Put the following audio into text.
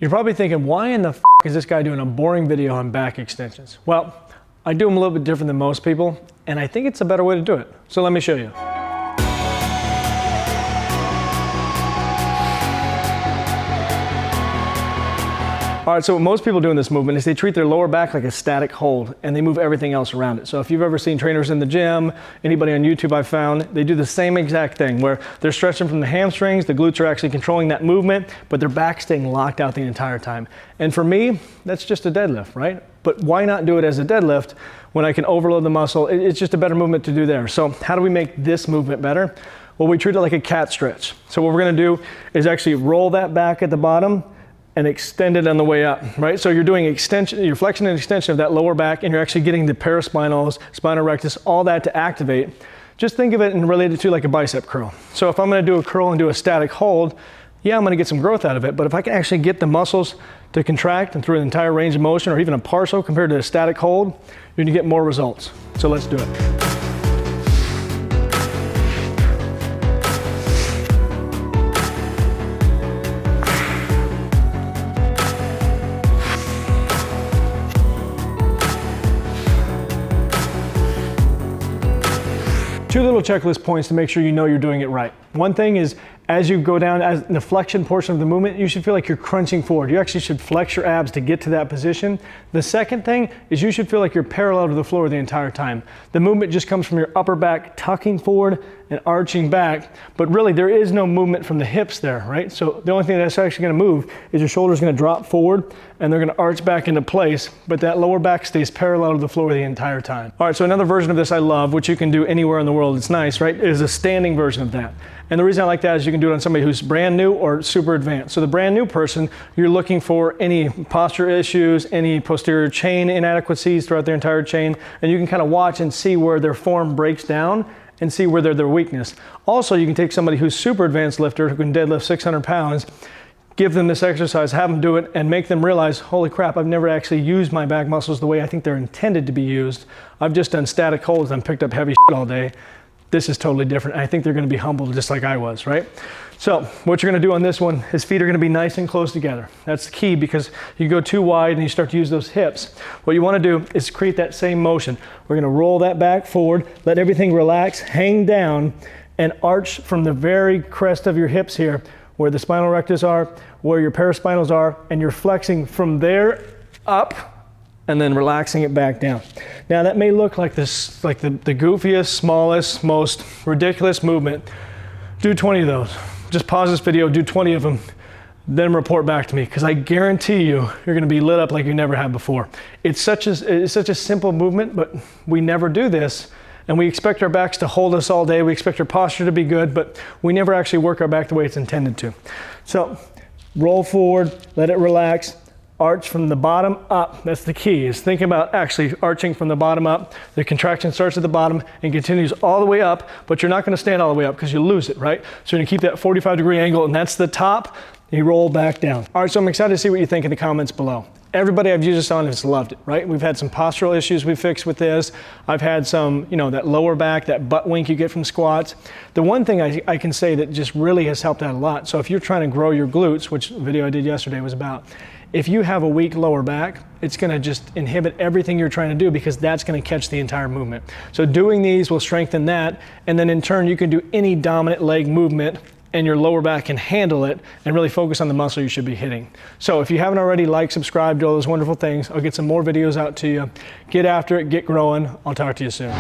You're probably thinking, why in the f is this guy doing a boring video on back extensions? Well, I do them a little bit different than most people, and I think it's a better way to do it. So let me show you. All right, so what most people do in this movement is they treat their lower back like a static hold, and they move everything else around it. So if you've ever seen trainers in the gym, anybody on YouTube I've found, they do the same exact thing where they're stretching from the hamstrings, the glutes are actually controlling that movement, but their back's staying locked out the entire time. And for me, that's just a deadlift, right? But why not do it as a deadlift when I can overload the muscle? It's just a better movement to do there. So how do we make this movement better? Well, we treat it like a cat stretch. So what we're gonna do is actually roll that back at the bottom and extend it on the way up, right? So you're doing extension, you're flexion and extension of that lower back, and you're actually getting the paraspinals, spinal erectors, all that to activate. Just think of it and relate it to like a bicep curl. So if I'm gonna do a curl and do a static hold, yeah, I'm gonna get some growth out of it, but if I can actually get the muscles to contract and through an entire range of motion, or even a partial compared to a static hold, you're gonna get more results. So let's do it. Two little checklist points to make sure you know you're doing it right. One thing is, as you go down as the flexion portion of the movement, you should feel like you're crunching forward. You actually should flex your abs to get to that position. The second thing is you should feel like you're parallel to the floor the entire time. The movement just comes from your upper back tucking forward and arching back, but really there is no movement from the hips there, right? So the only thing that's actually gonna move is your shoulders gonna drop forward and they're gonna arch back into place, but that lower back stays parallel to the floor the entire time. All right, so another version of this I love, which you can do anywhere in the world, it's nice, right, is a standing version of that. And the reason I like that is you can do it on somebody who's brand new or super advanced. So the brand new person, you're looking for any posture issues, any posterior chain inadequacies throughout their entire chain, and you can kind of watch and see where their form breaks down and see where their weakness. Also, you can take somebody who's super advanced lifter who can deadlift 600 pounds, give them this exercise, have them do it, and make them realize, holy crap, I've never actually used my back muscles the way I think they're intended to be used. I've just done static holds and picked up heavy shit all day. This is totally different. I think they're gonna be humbled just like I was, right? So what you're gonna do on this one is feet are gonna be nice and close together. That's the key, because you go too wide and you start to use those hips. What you wanna do is create that same motion. We're gonna roll that back forward, let everything relax, hang down, and arch from the very crest of your hips here, where the spinal erectors are, where your paraspinals are, and you're flexing from there up, and then relaxing it back down. Now that may look like this, like the goofiest, smallest, most ridiculous movement. Do 20 of those. Just pause this video, do 20 of them, then report back to me, because I guarantee you, you're gonna be lit up like you never have before. It's such a simple movement, but we never do this, and we expect our backs to hold us all day. We expect our posture to be good, but we never actually work our back the way it's intended to. So roll forward, let it relax. Arch from the bottom up. That's the key, is thinking about actually arching from the bottom up. The contraction starts at the bottom and continues all the way up, but you're not gonna stand all the way up because you lose it, right? So you're gonna keep that 45-degree angle, and that's the top. You roll back down. All right, so I'm excited to see what you think in the comments below. Everybody I've used this on has loved it, right? We've had some postural issues we fixed with this. I've had some, that lower back, that butt wink you get from squats. The one thing I can say that just really has helped out a lot, so if you're trying to grow your glutes, which the video I did yesterday was about, if you have a weak lower back, it's gonna just inhibit everything you're trying to do, because that's gonna catch the entire movement. So doing these will strengthen that, and then in turn you can do any dominant leg movement and your lower back can handle it and really focus on the muscle you should be hitting. So if you haven't already, like, subscribe, do all those wonderful things. I'll get some more videos out to you. Get after it, get growing. I'll talk to you soon.